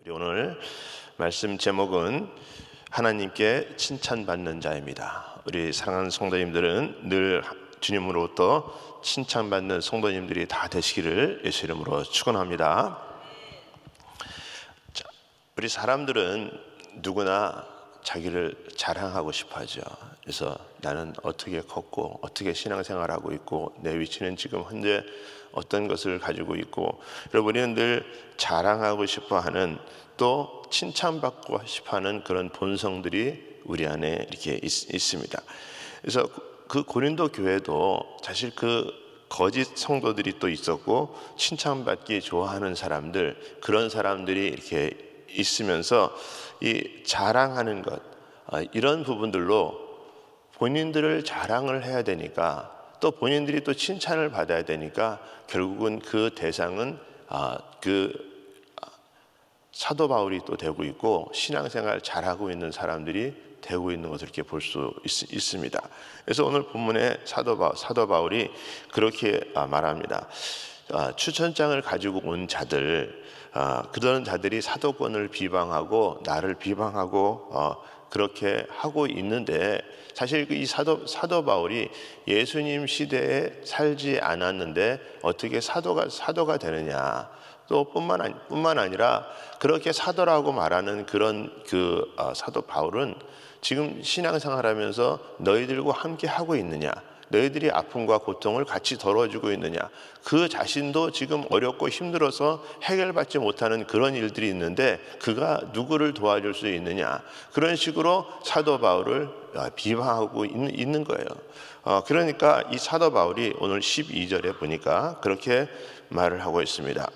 우리 오늘 말씀 제목은 하나님께 칭찬받는 자입니다. 우리 사랑하는 성도님들은 늘 주님으로부터 칭찬받는 성도님들이 다 되시기를 예수 이름으로 축원합니다. 우리 사람들은 누구나 자기를 자랑하고 싶어 하죠. 그래서 나는 어떻게 컸고 어떻게 신앙생활하고 있고 내 위치는 지금 현재 어떤 것을 가지고 있고, 여러분은 늘 자랑하고 싶어하는, 또 칭찬받고 싶어하는 그런 본성들이 우리 안에 이렇게 있습니다. 그래서 그 고린도 교회도 사실 그 거짓 성도들이 또 있었고 칭찬받기 좋아하는 사람들, 그런 사람들이 이렇게 있으면서 이 자랑하는 것, 이런 부분들로 본인들을 자랑을 해야 되니까, 또 본인들이 또 칭찬을 받아야 되니까 결국은 그 대상은 사도 바울이 또 되고 있고 신앙생활 잘하고 있는 사람들이 되고 있는 것을 이렇게 볼 수 있습니다. 그래서 오늘 본문에 사도 바울이 그렇게 말합니다. 추천장을 가지고 온 자들, 그런 자들이 사도권을 비방하고 나를 비방하고 그렇게 하고 있는데, 사실 이 사도 바울이 예수님 시대에 살지 않았는데 어떻게 사도가 되느냐? 또 뿐만 아니라 그렇게 사도라고 말하는 그런 사도 바울은 지금 신앙생활하면서 너희들과 함께 하고 있느냐? 너희들이 아픔과 고통을 같이 덜어주고 있느냐? 그 자신도 지금 어렵고 힘들어서 해결받지 못하는 그런 일들이 있는데 그가 누구를 도와줄 수 있느냐? 그런 식으로 사도 바울을 비방하고 있는 거예요. 그러니까 이 사도 바울이 오늘 12절에 보니까 그렇게 말을 하고 있습니다.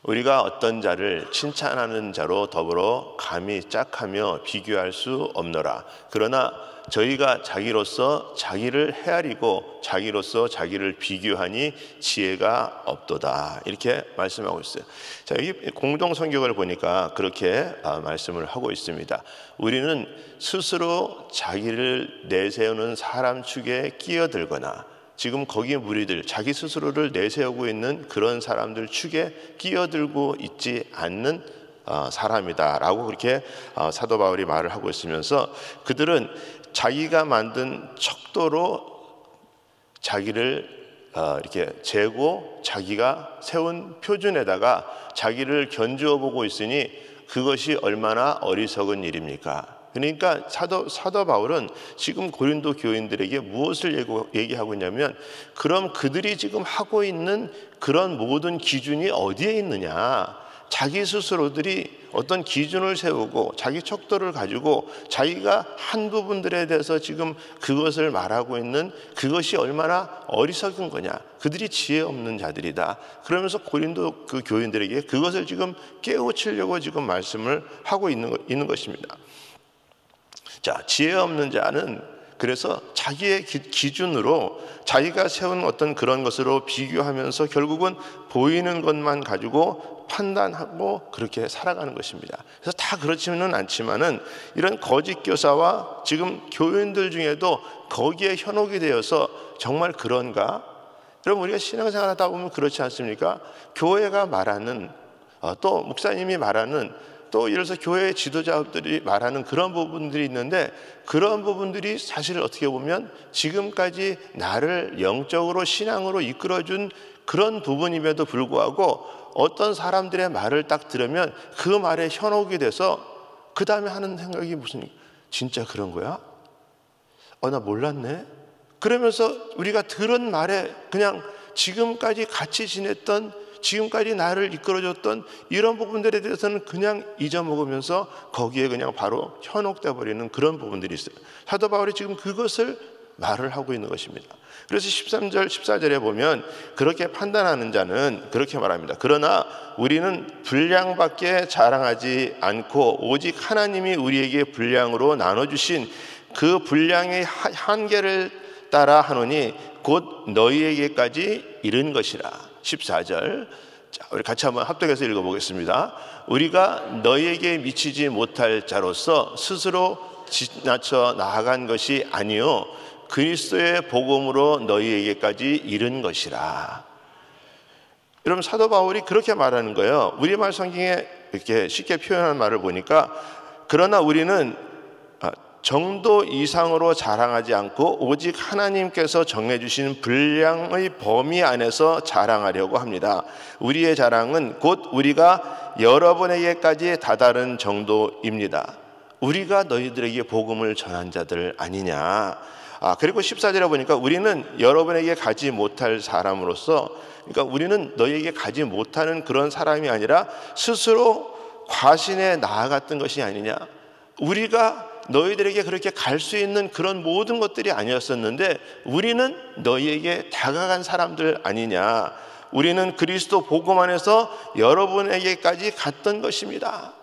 우리가 어떤 자를 칭찬하는 자로 더불어 감히 짝하며 비교할 수 없노라. 그러나 저희가 자기로서 자기를 헤아리고 자기로서 자기를 비교하니 지혜가 없도다. 이렇게 말씀하고 있어요. 자, 여기 공동 성경을 보니까 그렇게 말씀을 하고 있습니다. 우리는 스스로 자기를 내세우는 사람 축에 끼어들거나, 지금 거기 무리들, 자기 스스로를 내세우고 있는 그런 사람들 축에 끼어들고 있지 않는 사람이다라고 그렇게 사도 바울이 말을 하고 있으면서, 그들은 자기가 만든 척도로 자기를 이렇게 재고 자기가 세운 표준에다가 자기를 견주어 보고 있으니 그것이 얼마나 어리석은 일입니까? 그러니까 사도 바울은 지금 고린도 교인들에게 무엇을 얘기하고 있냐면, 그럼 그들이 지금 하고 있는 그런 모든 기준이 어디에 있느냐? 자기 스스로들이 어떤 기준을 세우고 자기 척도를 가지고 자기가 한 부분들에 대해서 지금 그것을 말하고 있는 그것이 얼마나 어리석은 거냐? 그들이 지혜 없는 자들이다. 그러면서 고린도 그 교인들에게 그것을 지금 깨우치려고 지금 말씀을 하고 있는 것입니다. 자, 지혜 없는 자는 그래서 자기의 기준으로 자기가 세운 어떤 그런 것으로 비교하면서 결국은 보이는 것만 가지고 판단하고 그렇게 살아가는 것입니다. 그래서 다 그렇지는 않지만은 이런 거짓 교사와 지금 교인들 중에도 거기에 현혹이 되어서 정말 그런가? 여러분, 우리가 신앙생활 하다 보면 그렇지 않습니까? 교회가 말하는, 또 목사님이 말하는, 또 예를 들어서 교회 지도자들이 말하는 그런 부분들이 있는데, 그런 부분들이 사실 어떻게 보면 지금까지 나를 영적으로 신앙으로 이끌어준 그런 부분임에도 불구하고 어떤 사람들의 말을 딱 들으면 그 말에 현혹이 돼서 그 다음에 하는 생각이 무슨, 진짜 그런 거야? 나 몰랐네? 그러면서 우리가 들은 말에 그냥 지금까지 같이 지냈던, 지금까지 나를 이끌어줬던 이런 부분들에 대해서는 그냥 잊어먹으면서 거기에 그냥 바로 현혹돼 버리는 그런 부분들이 있어요. 사도 바울이 지금 그것을 말을 하고 있는 것입니다. 그래서 13절 14절에 보면 그렇게 판단하는 자는 그렇게 말합니다. 그러나 우리는 분량밖에 자랑하지 않고 오직 하나님이 우리에게 분량으로 나눠주신 그 분량의 한계를 따라 하노니 곧 너희에게까지 이른 것이라. 14절, 자, 우리 같이 한번 합독해서 읽어보겠습니다. 우리가 너희에게 미치지 못할 자로서 스스로 지나쳐 나아간 것이 아니요 그리스도의 복음으로 너희에게까지 이른 것이라. 여러분, 사도 바울이 그렇게 말하는 거예요. 우리말 성경에 이렇게 쉽게 표현한 말을 보니까, 그러나 우리는 정도 이상으로 자랑하지 않고 오직 하나님께서 정해주신 분량의 범위 안에서 자랑하려고 합니다. 우리의 자랑은 곧 우리가 여러분에게까지 다다른 정도입니다. 우리가 너희들에게 복음을 전한 자들 아니냐. 그리고 14절에 보니까 우리는 여러분에게 가지 못할 사람으로서, 그러니까 우리는 너희에게 가지 못하는 그런 사람이 아니라 스스로 과신에 나아갔던 것이 아니냐. 우리가 너희들에게 그렇게 갈 수 있는 그런 모든 것들이 아니었었는데 우리는 너희에게 다가간 사람들 아니냐. 우리는 그리스도 복음 안에서 여러분에게까지 갔던 것입니다.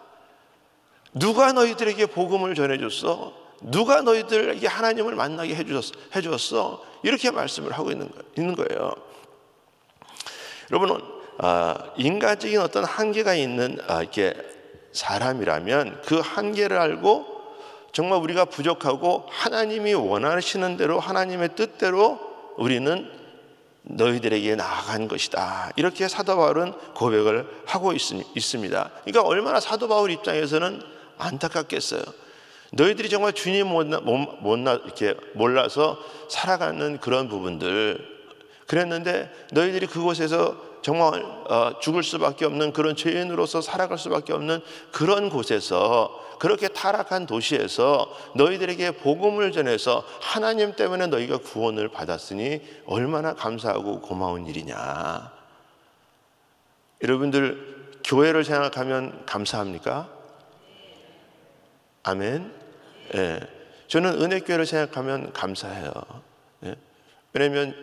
누가 너희들에게 복음을 전해줬어? 누가 너희들에게 하나님을 만나게 해주었어? 이렇게 말씀을 하고 있는 거예요. 여러분, 인간적인 어떤 한계가 있는 이렇게 사람이라면 그 한계를 알고 정말 우리가 부족하고 하나님이 원하시는 대로, 하나님의 뜻대로 우리는 너희들에게 나아간 것이다. 이렇게 사도 바울은 고백을 하고 있습니다. 그러니까 얼마나 사도 바울 입장에서는 안타깝겠어요. 너희들이 정말 주님 이렇게 몰라서 살아가는 그런 부분들, 그랬는데 너희들이 그곳에서 정말 죽을 수밖에 없는 그런 죄인으로서 살아갈 수밖에 없는 그런 곳에서, 그렇게 타락한 도시에서 너희들에게 복음을 전해서 하나님 때문에 너희가 구원을 받았으니 얼마나 감사하고 고마운 일이냐. 여러분들, 교회를 생각하면 감사합니까? 아멘. 예. 저는 은혜교회를 생각하면 감사해요. 예. 왜냐하면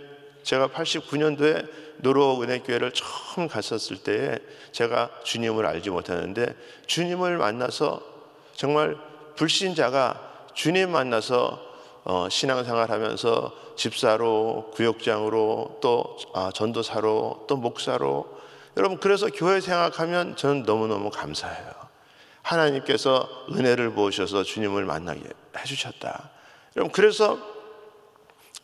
제가 89년도에 노르 은혜교회를 처음 갔었을 때에 제가 주님을 알지 못하는데, 주님을 만나서 정말 불신자가 주님 만나서 신앙생활하면서 집사로, 구역장으로, 또 전도사로, 또 목사로, 여러분, 그래서 교회 생각하면 저는 너무너무 감사해요. 하나님께서 은혜를 부으셔서 주님을 만나게 해주셨다. 여러분, 그래서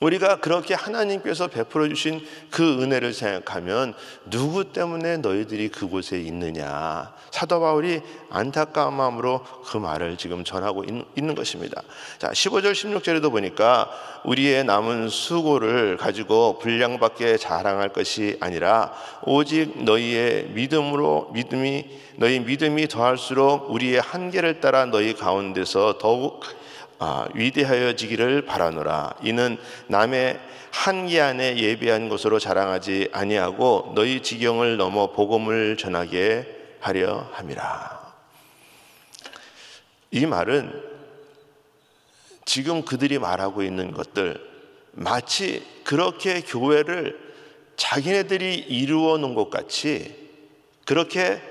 우리가 그렇게 하나님께서 베풀어 주신 그 은혜를 생각하면 누구 때문에 너희들이 그곳에 있느냐. 사도 바울이 안타까운 마음으로 그 말을 지금 전하고 있는 것입니다. 자, 15절 16절에도 보니까 우리의 남은 수고를 가지고 분량밖에 자랑할 것이 아니라 오직 너희 믿음이 더할수록 우리의 한계를 따라 너희 가운데서 더욱 위대하여지기를 바라노라. 이는 남의 한계 안에 예비한 것으로 자랑하지 아니하고 너희 지경을 넘어 복음을 전하게 하려 함이라. 이 말은 지금 그들이 말하고 있는 것들, 마치 그렇게 교회를 자기네들이 이루어 놓은 것 같이, 그렇게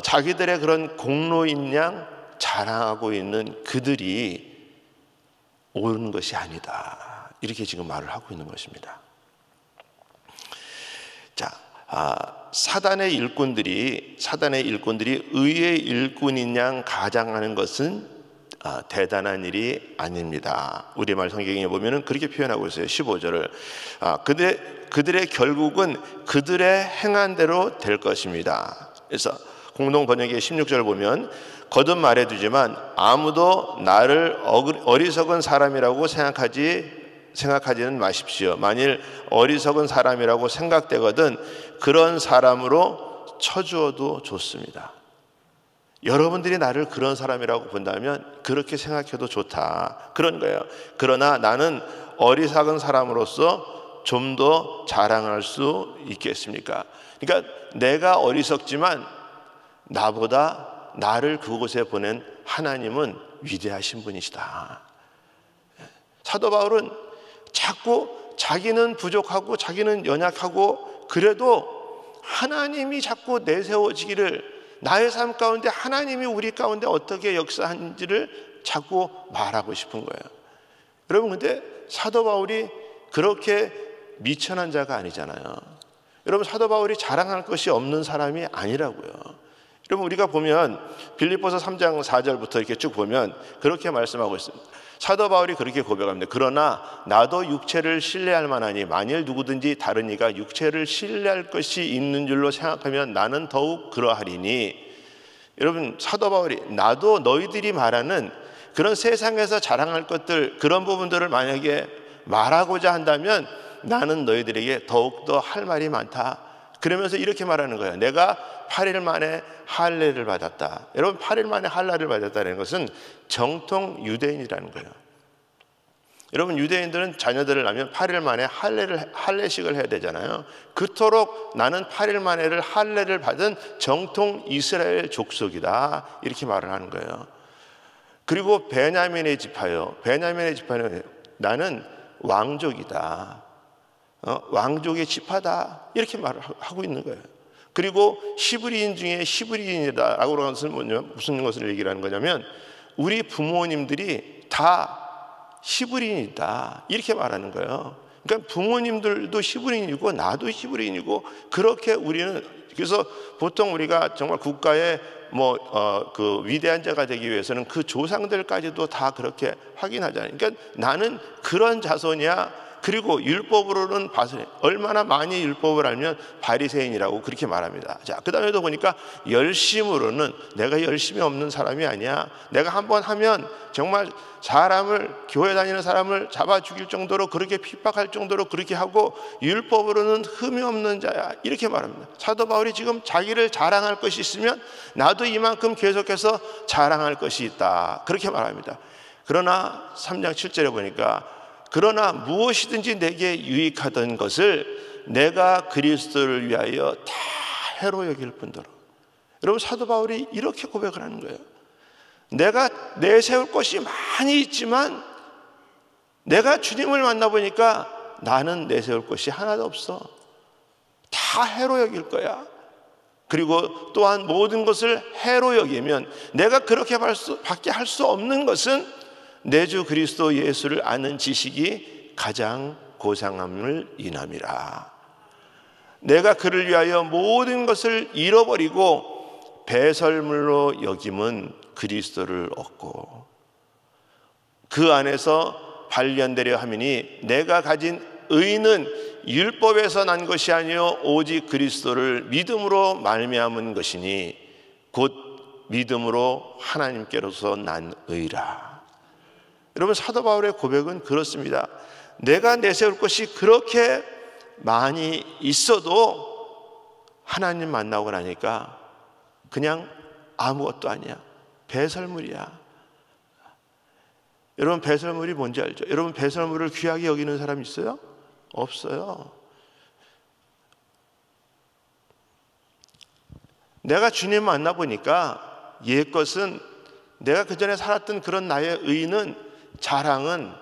자기들의 그런 공로인 양 자랑하고 있는 그들이 옳은 것이 아니다. 이렇게 지금 말을 하고 있는 것입니다. 자, 사단의 일꾼들이 의의 일꾼인 양 가장하는 것은 대단한 일이 아닙니다. 우리말 성경에 보면은 그렇게 표현하고 있어요. 15절을 그들의 결국은 그들의 행한 대로 될 것입니다. 그래서 공동 번역의 16절을 보면 거듭 말해두지만 아무도 나를 어리석은 사람이라고 생각하지는 마십시오. 만일 어리석은 사람이라고 생각되거든 그런 사람으로 쳐주어도 좋습니다. 여러분들이 나를 그런 사람이라고 본다면 그렇게 생각해도 좋다, 그런 거예요. 그러나 나는 어리석은 사람으로서 좀 더 자랑할 수 있겠습니까? 그러니까 내가 어리석지만 나보다 나를 그곳에 보낸 하나님은 위대하신 분이시다. 사도 바울은 자꾸 자기는 부족하고 자기는 연약하고 그래도 하나님이 자꾸 내세워지기를, 나의 삶 가운데 하나님이 우리 가운데 어떻게 역사하는지를 자꾸 말하고 싶은 거예요. 여러분, 근데 사도 바울이 그렇게 미천한 자가 아니잖아요. 여러분, 사도 바울이 자랑할 것이 없는 사람이 아니라고요. 여러분, 우리가 보면 빌립보서 3장 4절부터 이렇게 쭉 보면 그렇게 말씀하고 있습니다. 사도 바울이 그렇게 고백합니다. 그러나 나도 육체를 신뢰할 만하니 만일 누구든지 다른 이가 육체를 신뢰할 것이 있는 줄로 생각하면 나는 더욱 그러하리니. 여러분, 사도 바울이 나도 너희들이 말하는 그런 세상에서 자랑할 것들, 그런 부분들을 만약에 말하고자 한다면 나는 너희들에게 더욱더 할 말이 많다. 그러면서 이렇게 말하는 거예요. 내가 8일 만에 할례를 받았다. 여러분, 8일 만에 할례를 받았다는 것은 정통 유대인이라는 거예요. 여러분, 유대인들은 자녀들을 낳으면 8일 만에 할례식을 해야 되잖아요. 그토록 나는 8일 만에를 할례를 받은 정통 이스라엘 족속이다, 이렇게 말을 하는 거예요. 그리고 베냐민의 지파요, 베냐민의 지파는 나는 왕족이다, 왕족의 지파다, 이렇게 말을 하고 있는 거예요. 그리고 히브리인 중에 히브리인이다 라고 하는 것은 무슨 것을 얘기를 하는 거냐면 우리 부모님들이 다 히브리인이다, 이렇게 말하는 거예요. 그러니까 부모님들도 히브리인이고 나도 히브리인이고, 그렇게 우리는, 그래서 보통 우리가 정말 국가의 그 위대한 자가 되기 위해서는 그 조상들까지도 다 그렇게 확인하잖아요. 그러니까 나는 그런 자손이야. 그리고 율법으로는 얼마나 많이 율법을 알면 바리새인이라고 그렇게 말합니다. 자, 그 다음에도 보니까 열심으로는 내가 열심이 없는 사람이 아니야. 내가 한번 하면 정말 사람을, 교회 다니는 사람을 잡아 죽일 정도로 그렇게 핍박할 정도로 그렇게 하고 율법으로는 흠이 없는 자야, 이렇게 말합니다. 사도 바울이 지금 자기를 자랑할 것이 있으면 나도 이만큼 계속해서 자랑할 것이 있다, 그렇게 말합니다. 그러나 3장 7절에 보니까 그러나 무엇이든지 내게 유익하던 것을 내가 그리스도를 위하여 다 해로 여길 뿐더러. 여러분, 사도 바울이 이렇게 고백을 하는 거예요. 내가 내세울 것이 많이 있지만 내가 주님을 만나보니까 나는 내세울 것이 하나도 없어. 다 해로 여길 거야. 그리고 또한 모든 것을 해로 여기면 내가 그렇게 밖에 할 수 없는 것은 내 주 그리스도 예수를 아는 지식이 가장 고상함을 인함이라. 내가 그를 위하여 모든 것을 잃어버리고 배설물로 여김은 그리스도를 얻고 그 안에서 발견되려 함이니 내가 가진 의는 율법에서 난 것이 아니요 오직 그리스도를 믿음으로 말미암은 것이니 곧 믿음으로 하나님께로서 난 의라. 여러분, 사도 바울의 고백은 그렇습니다. 내가 내세울 것이 그렇게 많이 있어도 하나님 만나고 나니까 그냥 아무것도 아니야. 배설물이야. 여러분, 배설물이 뭔지 알죠? 여러분, 배설물을 귀하게 여기는 사람 있어요? 없어요. 내가 주님 만나보니까 옛것은, 내가 그전에 살았던 그런 나의 의는, 자랑은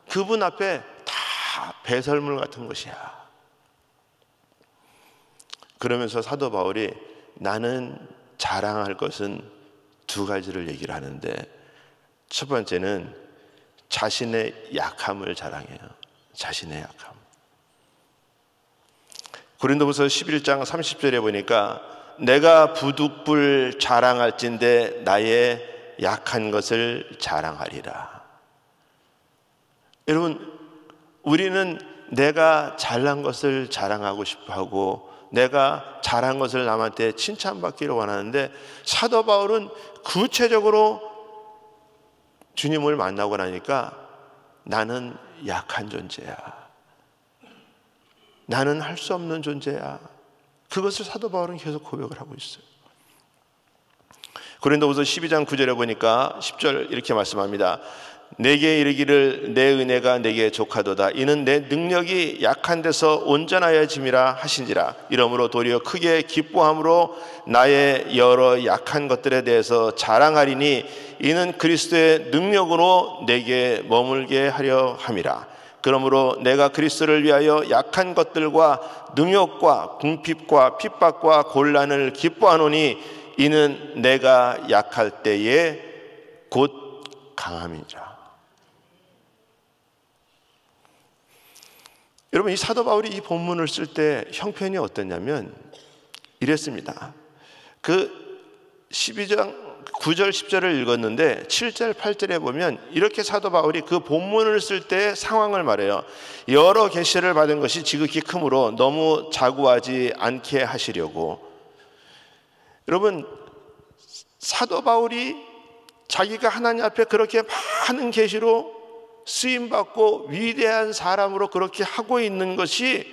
그분 앞에 다 배설물 같은 것이야. 그러면서 사도 바울이 나는 자랑할 것은 두 가지를 얘기를 하는데, 첫 번째는 자신의 약함을 자랑해요. 자신의 약함. 고린도후서 11장 30절에 보니까 내가 부득불 자랑할진대 나의 약한 것을 자랑하리라. 여러분, 우리는 내가 잘난 것을 자랑하고 싶어하고 내가 잘한 것을 남한테 칭찬받기를 원하는데, 사도 바울은 구체적으로 주님을 만나고 나니까 나는 약한 존재야, 나는 할 수 없는 존재야, 그것을 사도 바울은 계속 고백을 하고 있어요. 고린도후서 12장 9절에 보니까 10절 이렇게 말씀합니다. 내게 이르기를 내 은혜가 내게 족하도다. 이는 내 능력이 약한 데서 온전하여짐이라 하신지라. 이러므로 도리어 크게 기뻐함으로 나의 여러 약한 것들에 대해서 자랑하리니 이는 그리스도의 능력으로 내게 머물게 하려 함이라. 그러므로 내가 그리스도를 위하여 약한 것들과 능욕과 궁핍과 핍박과 곤란을 기뻐하노니 이는 내가 약할 때에 곧 강함이니라. 여러분, 이 사도 바울이 이 본문을 쓸 때 형편이 어땠냐면 이랬습니다. 그 12장 9절 10절을 읽었는데 7절 8절에 보면 이렇게 사도 바울이 그 본문을 쓸 때 상황을 말해요. 여러 계시를 받은 것이 지극히 크므로 너무 자구하지 않게 하시려고. 여러분, 사도 바울이 자기가 하나님 앞에 그렇게 많은 계시로 쓰임받고 위대한 사람으로 그렇게 하고 있는 것이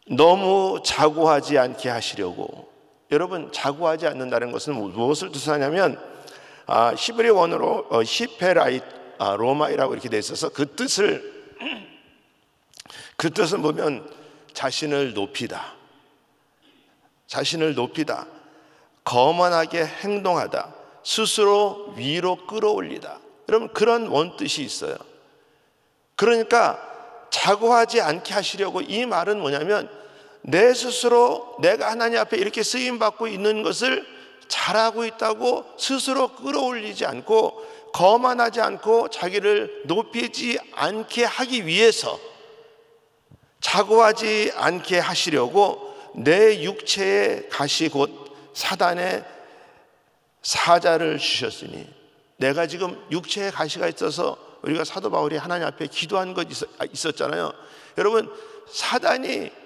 너무 자고하지 않게 하시려고. 여러분, 자고하지 않는다는 것은 무엇을 뜻하냐면 히브리 원어로 히페라이 로마이라고 이렇게 돼 있어서 그 뜻을 보면 자신을 높이다, 자신을 높이다, 거만하게 행동하다, 스스로 위로 끌어올리다. 여러분, 그런 원뜻이 있어요. 그러니까 자고하지 않게 하시려고, 이 말은 뭐냐면 내 스스로 내가 하나님 앞에 이렇게 쓰임받고 있는 것을 잘하고 있다고 스스로 끌어올리지 않고 거만하지 않고 자기를 높이지 않게 하기 위해서 자고하지 않게 하시려고 내 육체의 가시 곧 사단의 사자를 주셨으니. 내가 지금 육체의 가시가 있어서 우리가 사도 바울이 하나님 앞에 기도한 것 있었잖아요. 여러분, 사단이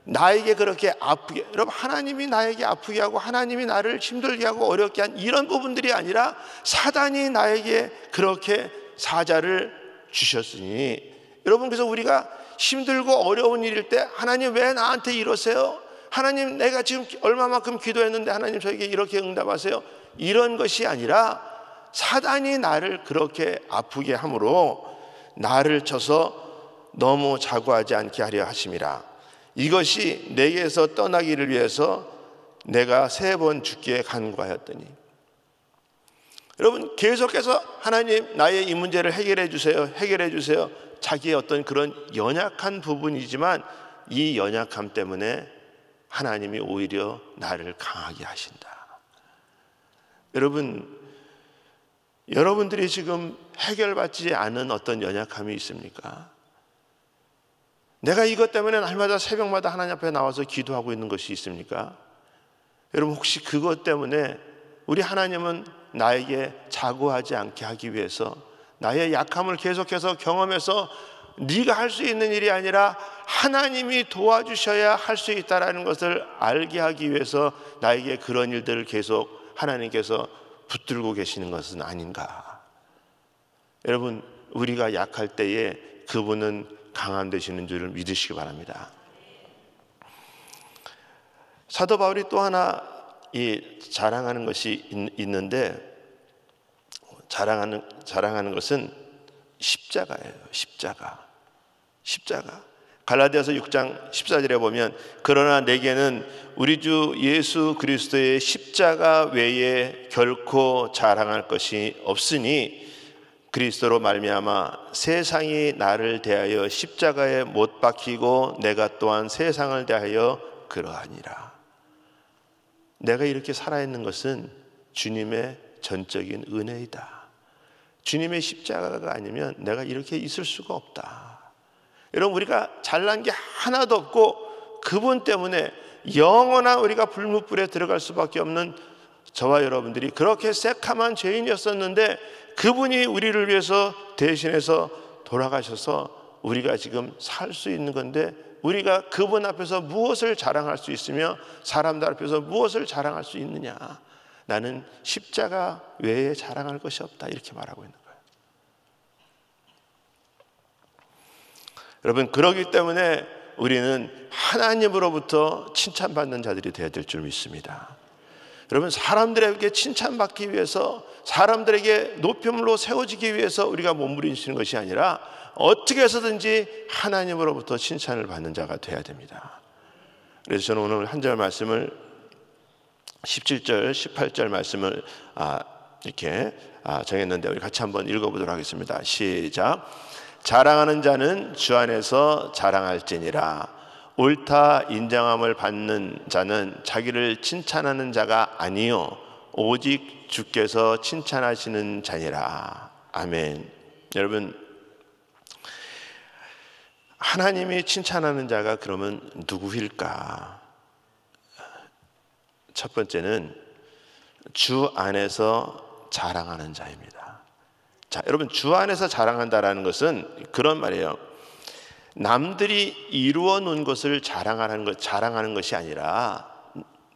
나에게 그렇게 아프게, 여러분, 하나님이 나에게 아프게 하고 하나님이 나를 힘들게 하고 어렵게 한 이런 부분들이 아니라 사단이 나에게 그렇게 사자를 주셨으니. 여러분, 그래서 우리가 힘들고 어려운 일일 때 하나님 왜 나한테 이러세요? 하나님, 내가 지금 얼마만큼 기도했는데 하나님 저에게 이렇게 응답하세요? 이런 것이 아니라 사단이 나를 그렇게 아프게 함으로 나를 쳐서 너무 자고하지 않게 하려 하심이라. 이것이 내게서 떠나기를 위해서 내가 3번 주께 간구하였더니. 여러분, 계속해서 하나님 나의 이 문제를 해결해 주세요, 해결해 주세요. 자기의 어떤 그런 연약한 부분이지만 이 연약함 때문에 하나님이 오히려 나를 강하게 하신다. 여러분들이 지금 해결받지 않은 어떤 연약함이 있습니까? 내가 이것 때문에 날마다 새벽마다 하나님 앞에 나와서 기도하고 있는 것이 있습니까? 여러분, 혹시 그것 때문에 우리 하나님은 나에게 자고하지 않게 하기 위해서 나의 약함을 계속해서 경험해서 네가 할 수 있는 일이 아니라 하나님이 도와주셔야 할 수 있다는 것을 알게 하기 위해서 나에게 그런 일들을 계속 하나님께서 붙들고 계시는 것은 아닌가? 여러분, 우리가 약할 때에 그분은 강함 되시는 줄을 믿으시기 바랍니다. 사도 바울이 또 하나 자랑하는 것이 있는데, 자랑하는 것은 십자가예요. 십자가. 갈라디아서 6장 14절에 보면 그러나 내게는 우리 주 예수 그리스도의 십자가 외에 결코 자랑할 것이 없으니 그리스도로 말미암아 세상이 나를 대하여 십자가에 못 박히고 내가 또한 세상을 대하여 그러하니라. 내가 이렇게 살아있는 것은 주님의 전적인 은혜이다. 주님의 십자가가 아니면 내가 이렇게 있을 수가 없다. 여러분, 우리가 잘난 게 하나도 없고 그분 때문에 영원한 우리가 불못불에 들어갈 수밖에 없는 저와 여러분들이 그렇게 새카만 죄인이었었는데 그분이 우리를 위해서 대신해서 돌아가셔서 우리가 지금 살 수 있는 건데, 우리가 그분 앞에서 무엇을 자랑할 수 있으며 사람들 앞에서 무엇을 자랑할 수 있느냐? 나는 십자가 외에 자랑할 것이 없다, 이렇게 말하고 있는 거예요. 여러분, 그러기 때문에 우리는 하나님으로부터 칭찬받는 자들이 되어야 될 줄 믿습니다. 여러분, 사람들에게 칭찬받기 위해서, 사람들에게 높임으로 세워지기 위해서 우리가 몸부림치는 것이 아니라 어떻게 해서든지 하나님으로부터 칭찬을 받는 자가 되어야 됩니다. 그래서 저는 오늘 한 절 말씀을 17절, 18절 말씀을 이렇게 정했는데 우리 같이 한번 읽어보도록 하겠습니다. 시작. 자랑하는 자는 주 안에서 자랑할지니라. 옳다 인정함을 받는 자는 자기를 칭찬하는 자가 아니요 오직 주께서 칭찬하시는 자니라. 아멘. 여러분, 하나님이 칭찬하는 자가 그러면 누구일까? 첫 번째는 주 안에서 자랑하는 자입니다. 자, 여러분, 주 안에서 자랑한다라는 것은 그런 말이에요. 남들이 이루어 놓은 것을 자랑하는 것이 아니라,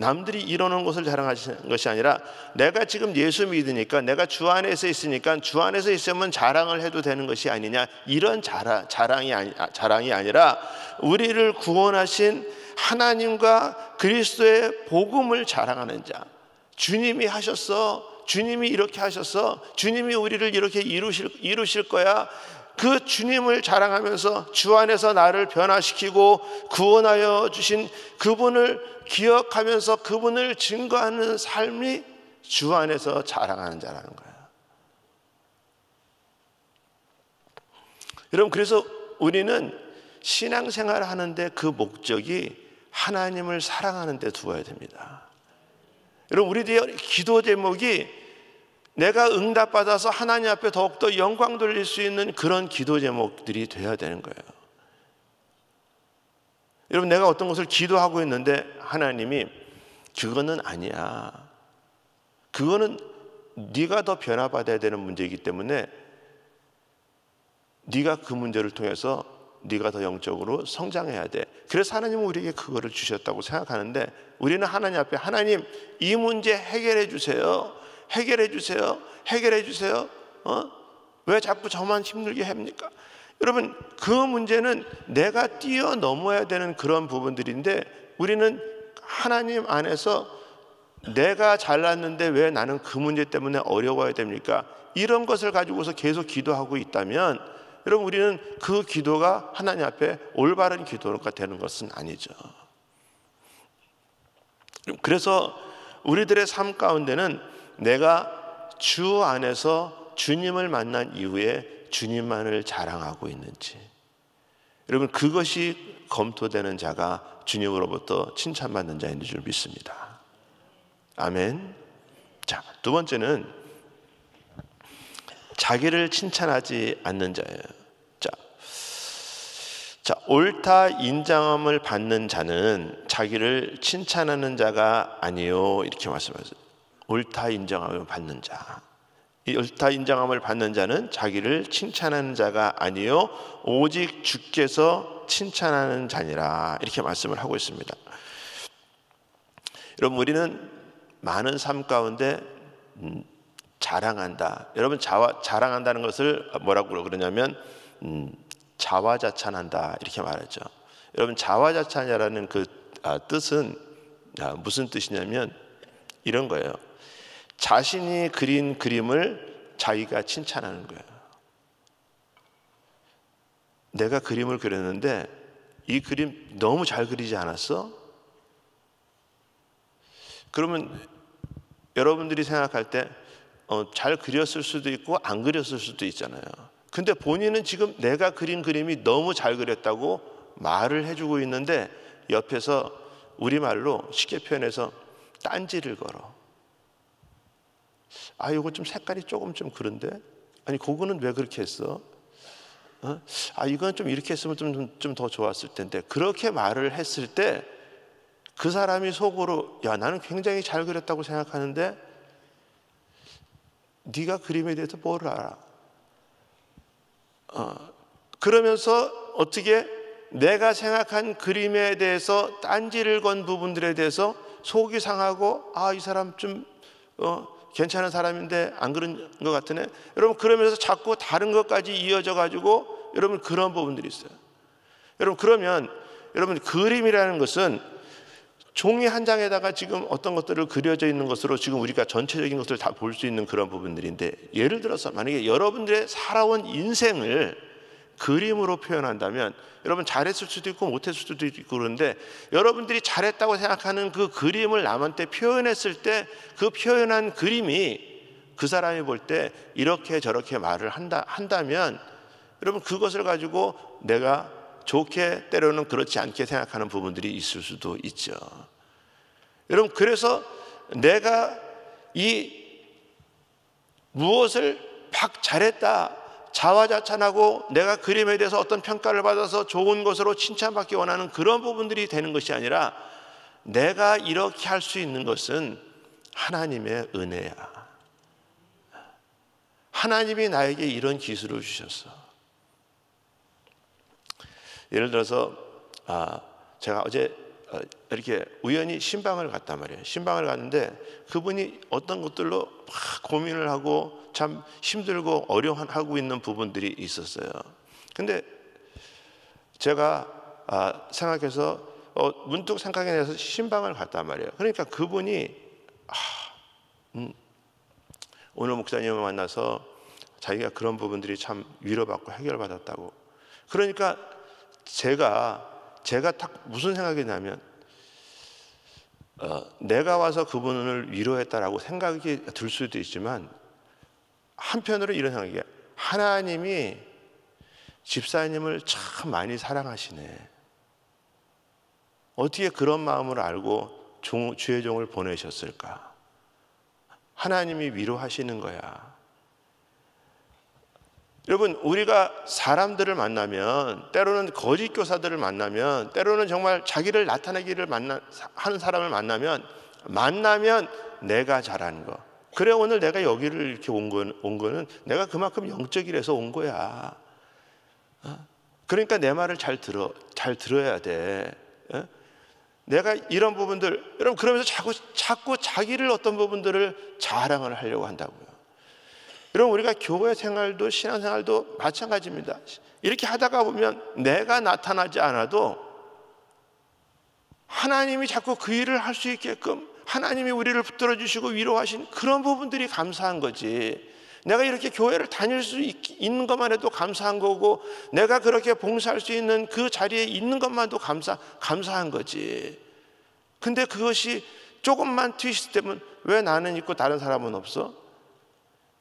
남들이 이루어놓은 것을 자랑하는 것이 아니라, 내가 지금 예수 믿으니까, 내가 주 안에서 있으니까 주 안에서 있으면 자랑을 해도 되는 것이 아니냐, 이런 자랑이 아니라 우리를 구원하신 하나님과 그리스도의 복음을 자랑하는 자. 주님이 하셨어, 주님이 이렇게 하셨어, 주님이 우리를 이렇게 이루실 거야. 그 주님을 자랑하면서 주 안에서 나를 변화시키고 구원하여 주신 그분을 기억하면서 그분을 증거하는 삶이 주 안에서 자랑하는 자라는 거예요. 여러분, 그래서 우리는 신앙생활을 하는데 그 목적이 하나님을 사랑하는 데 두어야 됩니다. 여러분, 우리들의 기도 제목이 내가 응답받아서 하나님 앞에 더욱더 영광 돌릴 수 있는 그런 기도 제목들이 되어야 되는 거예요. 여러분, 내가 어떤 것을 기도하고 있는데 하나님이 그거는 아니야, 그거는 네가 더 변화받아야 되는 문제이기 때문에 네가 그 문제를 통해서 네가 더 영적으로 성장해야 돼. 그래서 하나님은 우리에게 그거를 주셨다고 생각하는데, 우리는 하나님 앞에 하나님, 이 문제 해결해 주세요, 해결해 주세요, 해결해 주세요. 왜 자꾸 저만 힘들게 합니까? 여러분, 그 문제는 내가 뛰어넘어야 되는 그런 부분들인데, 우리는 하나님 안에서 내가 잘났는데 왜 나는 그 문제 때문에 어려워야 됩니까? 이런 것을 가지고서 계속 기도하고 있다면, 여러분, 우리는 그 기도가 하나님 앞에 올바른 기도가 되는 것은 아니죠. 그래서 우리들의 삶 가운데는 내가 주 안에서 주님을 만난 이후에 주님만을 자랑하고 있는지, 여러분, 그것이 검토되는 자가 주님으로부터 칭찬받는 자인 줄 믿습니다. 아멘. 자, 두 번째는 자기를 칭찬하지 않는 자예요. 자, 옳다 인정함을 받는 자는 자기를 칭찬하는 자가 아니요, 이렇게 말씀하셨어요. 옳다 인정함을 받는 자, 이 옳다 인정함을 받는 자는 자기를 칭찬하는 자가 아니요 오직 주께서 칭찬하는 자니라, 이렇게 말씀을 하고 있습니다. 여러분, 우리는 많은 삶 가운데 자랑한다. 여러분, 자랑한다는 것을 뭐라고 그러냐면 자화자찬한다, 이렇게 말하죠. 여러분, 자화자찬이라는 그 뜻은 무슨 뜻이냐면 이런 거예요. 자신이 그린 그림을 자기가 칭찬하는 거예요. 내가 그림을 그렸는데 이 그림 너무 잘 그리지 않았어? 그러면 여러분들이 생각할 때 잘 그렸을 수도 있고 안 그렸을 수도 있잖아요. 근데 본인은 지금 내가 그린 그림이 너무 잘 그렸다고 말을 해주고 있는데 옆에서 우리말로 쉽게 표현해서 딴지를 걸어. 아, 이거 좀 색깔이 조금 좀 그런데? 아니, 그거는 왜 그렇게 했어? 아, 이건 좀 이렇게 했으면 좀 더 좋았을 텐데. 그렇게 말을 했을 때 그 사람이 속으로, 야, 나는 굉장히 잘 그렸다고 생각하는데 네가 그림에 대해서 뭘 알아? 그러면서 어떻게 내가 생각한 그림에 대해서 딴지를 건 부분들에 대해서 속이 상하고, 아, 이 사람 좀 괜찮은 사람인데 안 그런 것 같으네. 여러분, 그러면서 자꾸 다른 것까지 이어져 가지고 여러분 그런 부분들이 있어요. 여러분, 그러면 여러분, 그림이라는 것은 종이 한 장에다가 지금 어떤 것들을 그려져 있는 것으로 지금 우리가 전체적인 것을 다 볼 수 있는 그런 부분들인데, 예를 들어서 만약에 여러분들의 살아온 인생을 그림으로 표현한다면, 여러분 잘했을 수도 있고 못했을 수도 있고 그런데 여러분들이 잘했다고 생각하는 그 그림을 남한테 표현했을 때 그 표현한 그림이 그 사람이 볼 때 이렇게 저렇게 말을 한다면 여러분, 그것을 가지고 내가 좋게 때로는 그렇지 않게 생각하는 부분들이 있을 수도 있죠. 여러분, 그래서 내가 이 무엇을 잘했다, 자화자찬하고 내가 그림에 대해서 어떤 평가를 받아서 좋은 것으로 칭찬받기 원하는 그런 부분들이 되는 것이 아니라, 내가 이렇게 할 수 있는 것은 하나님의 은혜야. 하나님이 나에게 이런 기술을 주셨어. 예를 들어서 제가 어제 이렇게 우연히 신방을 갔단 말이에요. 신방을 갔는데 그분이 어떤 것들로 막 고민을 하고 참 힘들고 어려워하고 있는 부분들이 있었어요. 근데 제가 생각해서 문득 생각이 나서 신방을 갔단 말이에요. 그러니까 그분이 오늘 목사님을 만나서 자기가 그런 부분들이 참 위로받고 해결받았다고. 그러니까 제가 딱 무슨 생각이 나면 내가 와서 그분을 위로했다라고 생각이 들 수도 있지만 한편으로 이런 생각이에요. 하나님이 집사님을 참 많이 사랑하시네. 어떻게 그런 마음을 알고 주의 종을 보내셨을까? 하나님이 위로하시는 거야. 여러분, 우리가 사람들을 만나면, 때로는 거짓 교사들을 만나면, 때로는 정말 자기를 나타내기를 하는 사람을 만나면 내가 잘하는 거. 그래, 오늘 내가 여기를 이렇게 온 거는 내가 그만큼 영적이라서 온 거야. 그러니까 내 말을 잘 들어야 돼. 내가 이런 부분들, 여러분, 그러면서 자꾸 자기를 어떤 부분들을 자랑을 하려고 한다고요. 여러분, 우리가 교회 생활도 신앙생활도 마찬가지입니다. 이렇게 하다가 보면 내가 나타나지 않아도 하나님이 자꾸 그 일을 할 수 있게끔 하나님이 우리를 붙들어 주시고 위로하신 그런 부분들이 감사한 거지. 내가 이렇게 교회를 다닐 수 있는 것만 해도 감사한 거고, 내가 그렇게 봉사할 수 있는 그 자리에 있는 것만도 감사한 거지. 근데 그것이 조금만 트위스트 되면 왜 나는 있고 다른 사람은 없어?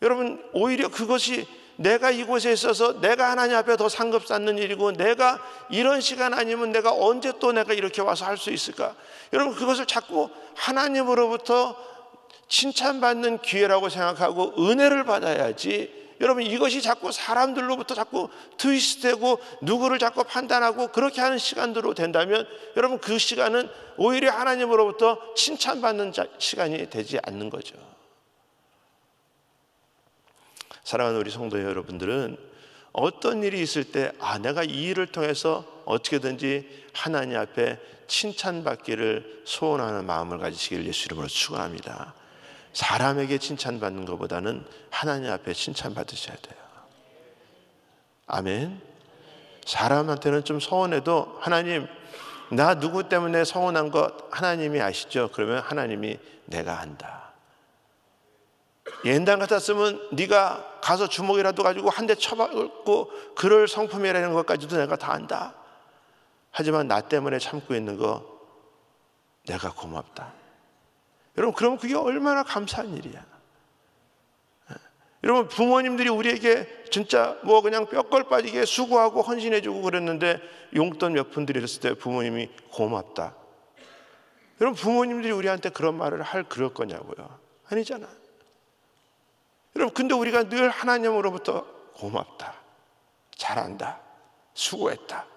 여러분, 오히려 그것이 내가 이곳에 있어서 내가 하나님 앞에 더 상급 쌓는 일이고, 내가 이런 시간 아니면 내가 언제 또 내가 이렇게 와서 할 수 있을까? 여러분, 그것을 자꾸 하나님으로부터 칭찬받는 기회라고 생각하고 은혜를 받아야지. 여러분, 이것이 자꾸 사람들로부터 자꾸 트위스트되고 누구를 자꾸 판단하고 그렇게 하는 시간대로 된다면 여러분, 그 시간은 오히려 하나님으로부터 칭찬받는 시간이 되지 않는 거죠. 사랑하는 우리 성도 여러분들은 어떤 일이 있을 때 내가 이 일을 통해서 어떻게든지 하나님 앞에 칭찬받기를 소원하는 마음을 가지시기를 예수 이름으로 축원합니다. 사람에게 칭찬받는 것보다는 하나님 앞에 칭찬받으셔야 돼요. 아멘. 사람한테는 좀 서운해도 하나님, 나 누구 때문에 서운한 것 하나님이 아시죠? 그러면 하나님이 내가 안다. 옛날 같았으면 네가 가서 주먹이라도 가지고 한 대 쳐박고 그럴 성품이라는 것까지도 내가 다 안다. 하지만 나 때문에 참고 있는 거 내가 고맙다. 여러분, 그러면 그게 얼마나 감사한 일이야. 여러분, 부모님들이 우리에게 진짜 뭐 그냥 뼈걸 빠지게 수고하고 헌신해주고 그랬는데 용돈 몇 푼 드렸을 때 부모님이 고맙다. 여러분, 부모님들이 우리한테 그런 말을 그럴 거냐고요? 아니잖아. 여러분, 근데 우리가 늘 하나님으로부터 고맙다, 잘한다, 수고했다.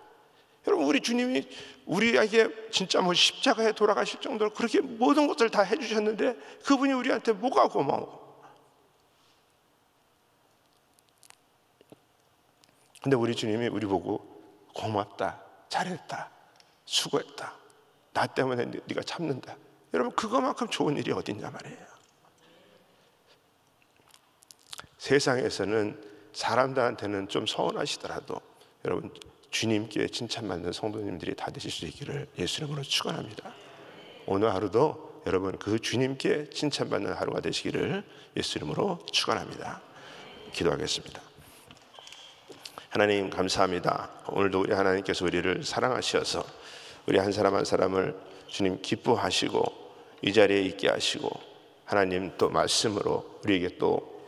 여러분, 우리 주님이 우리에게 진짜 뭐 십자가에 돌아가실 정도로 그렇게 모든 것을 다 해주셨는데 그분이 우리한테 뭐가 고마워? 근데 우리 주님이 우리 보고 고맙다, 잘했다, 수고했다, 나 때문에 네가 참는다. 여러분, 그거만큼 좋은 일이 어딨냐 말이에요. 세상에서는 사람들한테는 좀 서운하시더라도 여러분, 주님께 칭찬받는 성도님들이 다 되실 수 있기를 예수 이름으로 축원합니다. 오늘 하루도 여러분 그 주님께 칭찬받는 하루가 되시기를 예수 이름으로 축원합니다. 기도하겠습니다. 하나님, 감사합니다. 오늘도 우리 하나님께서 우리를 사랑하셔서 우리 한 사람 한 사람을 주님 기뻐하시고 이 자리에 있게 하시고, 하나님 또 말씀으로 우리에게 또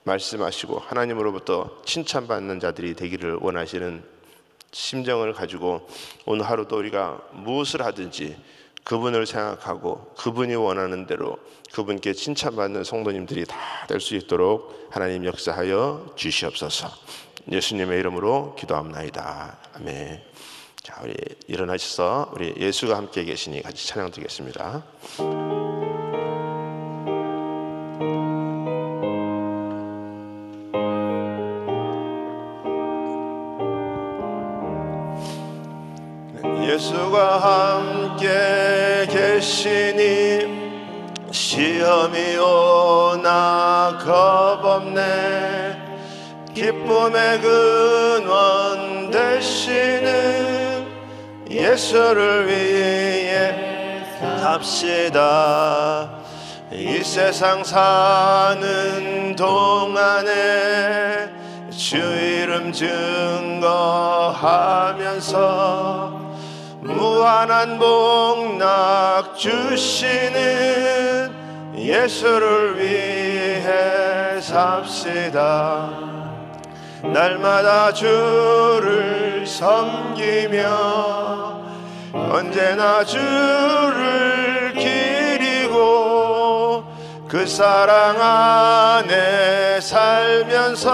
말씀하시고 하나님으로부터 칭찬받는 자들이 되기를 원하시는 심정을 가지고 오늘 하루도 우리가 무엇을 하든지 그분을 생각하고 그분이 원하는 대로 그분께 칭찬받는 성도님들이 다 될 수 있도록 하나님 역사하여 주시옵소서. 예수님의 이름으로 기도합나이다. 아멘. 자, 우리 일어나셔서 우리 예수가 함께 계시니 같이 찬양 드리겠습니다. 예수가 함께 계시니 시험이 오나 겁없네. 기쁨의 근원 되시는 예수를 위해 삽시다. 이 세상 사는 동안에 주 이름 증거하면서 무한한 복락 주시는 예수를 위해 삽시다. 날마다 주를 섬기며 언제나 주를 기리고 그 사랑 안에 살면서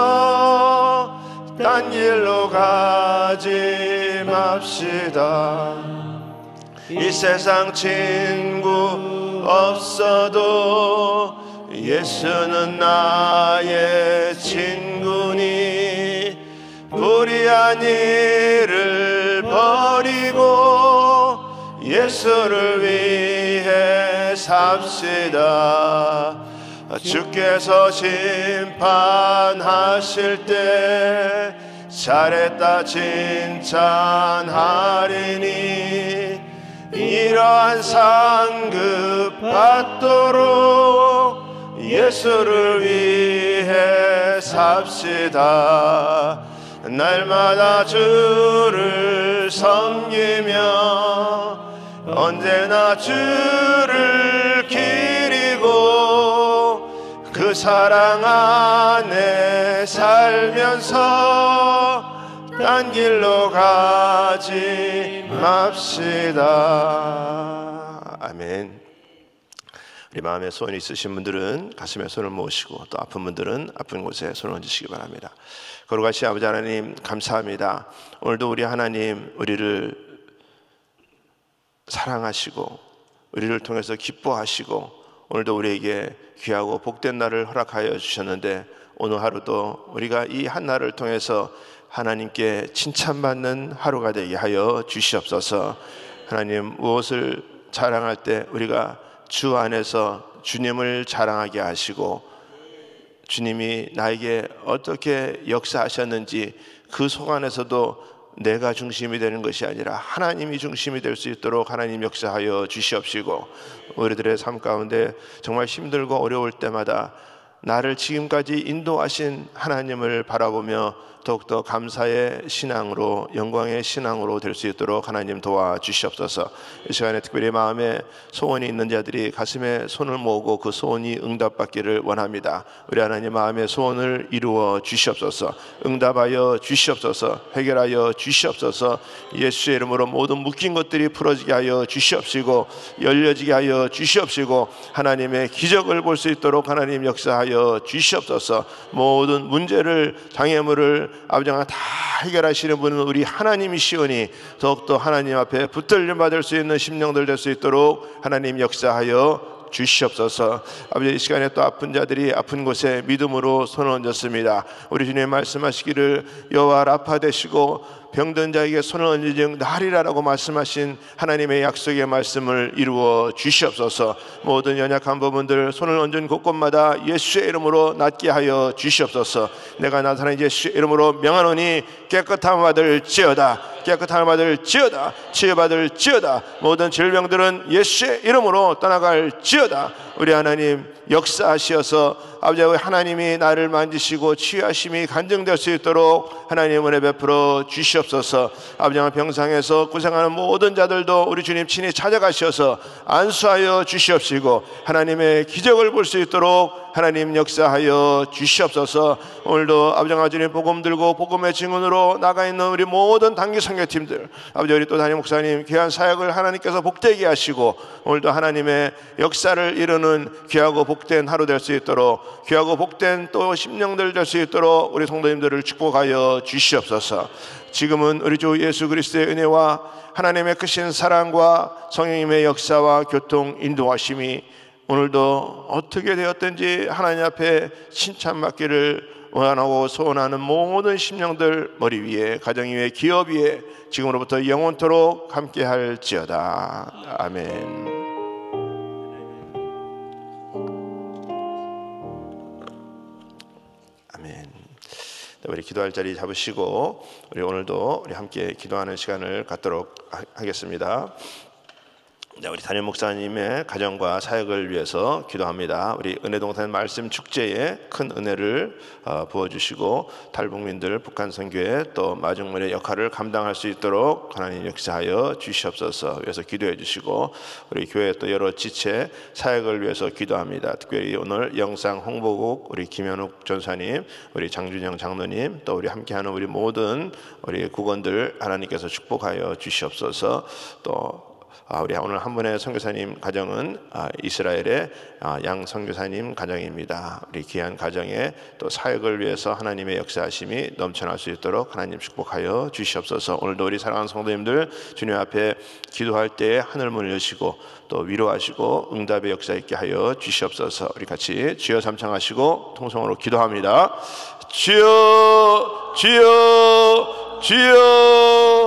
딴 길로 가지 맙시다. 이 세상 친구 없어도 예수는 나의 친구니 불의한 일을 버리고 예수를 위해 삽시다. 주께서 심판하실 때 잘했다 칭찬하리니 이러한 상급 받도록 예수를 위해 삽시다. 날마다 주를 섬기며 언제나 주를 기리고 그 사랑 안에 살면서 딴 길로 가지 맙시다. 아멘. 우리 마음에 소원이 있으신 분들은 가슴에 손을 모으시고 또 아픈 분들은 아픈 곳에 손을 얹으시기 바랍니다. 거룩하신 아버지 하나님 감사합니다. 오늘도 우리 하나님 우리를 사랑하시고 우리를 통해서 기뻐하시고 오늘도 우리에게 귀하고 복된 날을 허락하여 주셨는데 오늘 하루도 우리가 이 한 날을 통해서 하나님께 칭찬받는 하루가 되게 하여 주시옵소서. 하나님 무엇을 자랑할 때 우리가 주 안에서 주님을 자랑하게 하시고 주님이 나에게 어떻게 역사하셨는지 그 속 안에서도 내가 중심이 되는 것이 아니라 하나님이 중심이 될 수 있도록 하나님 역사하여 주시옵시고 우리들의 삶 가운데 정말 힘들고 어려울 때마다 나를 지금까지 인도하신 하나님을 바라보며 더욱더 감사의 신앙으로 영광의 신앙으로 될 수 있도록 하나님 도와주시옵소서. 이 시간에 특별히 마음에 소원이 있는 자들이 가슴에 손을 모으고 그 소원이 응답받기를 원합니다. 우리 하나님 마음의 소원을 이루어 주시옵소서. 응답하여 주시옵소서. 해결하여 주시옵소서. 예수의 이름으로 모든 묶인 것들이 풀어지게 하여 주시옵시고 열려지게 하여 주시옵시고 하나님의 기적을 볼 수 있도록 하나님 역사하여 주시옵소서. 모든 문제를 장애물을 아버지 하나 다 해결하시는 분은 우리 하나님이시오니 더욱더 하나님 앞에 붙들림 받을 수 있는 심령들 될 수 있도록 하나님 역사하여 주시옵소서. 아버지 이 시간에 또 아픈 자들이 아픈 곳에 믿음으로 손을 얹었습니다. 우리 주님 말씀하시기를 여호와 라파 되시고 병든 자에게 손을 얹으니 나으리라라고 말씀하신 하나님의 약속의 말씀을 이루어 주시옵소서. 모든 연약한 부분들 손을 얹은 곳곳마다 예수의 이름으로 낫게 하여 주시옵소서. 내가 나타난 예수의 이름으로 명하노니 깨끗함을 받을지어다. 깨끗함을 받을지어다. 치유받을지어다. 모든 질병들은 예수의 이름으로 떠나갈지어다. 우리 하나님 역사하시어서 아버지 하나님이 나를 만지시고 치유하심이 간증될 수 있도록 하나님 은혜 베풀어 주시옵소서. 아버지 병상에서 고생하는 모든 자들도 우리 주님 친히 찾아가셔서 안수하여 주시옵시고 하나님의 기적을 볼 수 있도록 하나님 역사하여 주시옵소서. 오늘도 아버지 주님 복음 들고 복음의 증언으로 나가 있는 우리 모든 단기 선교팀들 아버지 우리 또 담임 목사님 귀한 사역을 하나님께서 복되게 하시고 오늘도 하나님의 역사를 이루는 귀하고 복된 하루 될 수 있도록 귀하고 복된 또 심령들 될 수 있도록 우리 성도님들을 축복하여 주시옵소서. 지금은 우리 주 예수 그리스도의 은혜와 하나님의 크신 사랑과 성령님의 역사와 교통 인도하심이 오늘도 어떻게 되었든지 하나님 앞에 칭찬받기를 원하고 소원하는 모든 심령들 머리 위에, 가정 위에, 기업 위에 지금으로부터 영원토록 함께 할지어다. 아멘. 아멘. 우리 기도할 자리 잡으시고 우리 오늘도 우리 함께 기도하는 시간을 갖도록 하겠습니다. 우리 담임 목사님의 가정과 사역을 위해서 기도합니다. 우리 은혜동산 말씀 축제에 큰 은혜를 부어주시고 탈북민들 북한 선교회 또 마중물의 역할을 감당할 수 있도록 하나님 역사하여 주시옵소서. 위해서 기도해 주시고 우리 교회 또 여러 지체 사역을 위해서 기도합니다. 특별히 오늘 영상 홍보국 우리 김현욱 전사님, 우리 장준영 장로님, 또 우리 함께하는 우리 모든 우리 국원들 하나님께서 축복하여 주시옵소서. 또 우리 오늘 한 분의 선교사님 가정은 이스라엘의 양 선교사님 가정입니다. 우리 귀한 가정에 또 사역을 위해서 하나님의 역사하심이 넘쳐날 수 있도록 하나님 축복하여 주시옵소서. 오늘도 우리 사랑하는 성도님들 주님 앞에 기도할 때 하늘 문을 여시고 또 위로하시고 응답의 역사 있게 하여 주시옵소서. 우리 같이 주여 삼창하시고 통성으로 기도합니다. 주여 주여 주여